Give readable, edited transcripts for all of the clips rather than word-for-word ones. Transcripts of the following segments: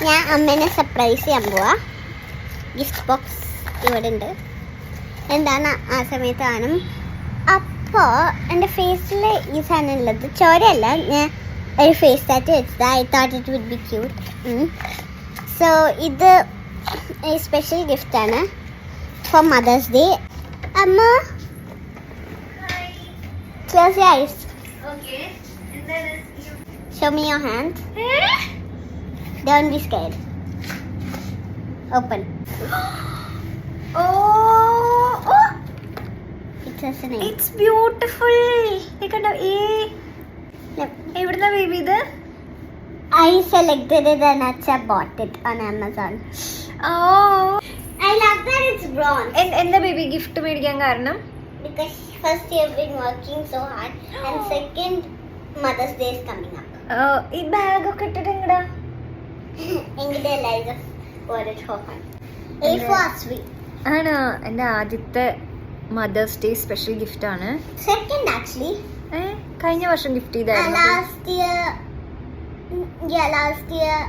ഞാൻ അമ്മേനെ സർപ്രൈസ് ചെയ്യാൻ പോവാ. ഗിഫ്റ്റ് ബോക്സ് ഇവിടെ ഉണ്ട്. എന്താണ് ആ സമയത്ത് കാണും. അപ്പോൾ എൻ്റെ ഫേസിൽ ഈ സാധനം ഉള്ളത് ചോരയല്ല, ഞാൻ ഒരു ഫേസ് ടാറ്റു വെച്ചത്. I thought it would be cute. So ഇത് സ്പെഷ്യൽ ഗിഫ്റ്റാണ് ഫോർ മദേഴ്സ് ഡേ. അമ്മ close your eyes. Show me your hand. Don't be scared. Open. Oh, It has a name. it's beautiful. Ekanda Yep. evidna baby idu? I selected it and I bought it on Amazon. Oh, I love that it's bronze. എന്താ baby gift മേടിക്കാൻ കാരണം? Because first you have been working so hard and second Mother's Day is coming up. ഈ bag ഒക്കെ ഇട്ടിട്ട് എങ്ങടാ? എങ്കിലേ just bought it for fun. A for sweet. ആണോ? എൻ്റെ ആദ്യത്തെ മദേഴ്സ് ഡേ സ്പെഷ്യൽ ഗിഫ്റ്റ് ആണ്. Second actually. കഴിഞ്ഞ വർഷം ഗിഫ്റ്റ് ചെയ്തായിരുന്നു. Last year.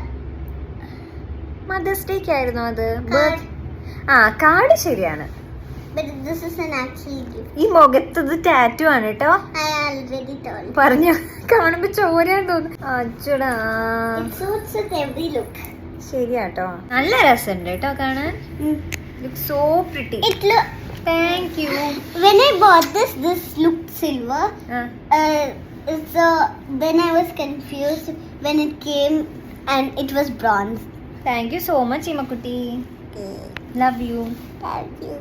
മദേഴ്സ് ഡേക്ക് ആയിരുന്നു അത്. Card. കാർഡ് ശരിയാണ്. But this is an actual gift. ഈ മുഖത്തത് ടാറ്റു ആണ് കേട്ടോ. I already told. പറഞ്ഞ കാണുമ്പോ ചോരയാന്ന് തോന്നുന്നു. അച്ചടാ, It suits with every look. ശരിയാട്ടോ. നല്ല രസമുണ്ട് കേട്ടോ കാണാൻ. Look so pretty. It look. Thank you. When I bought this looked silver. So then I was confused when it came and it was bronze. Thank you so much ഇമക്കുട്ടി. Love you. Thank you.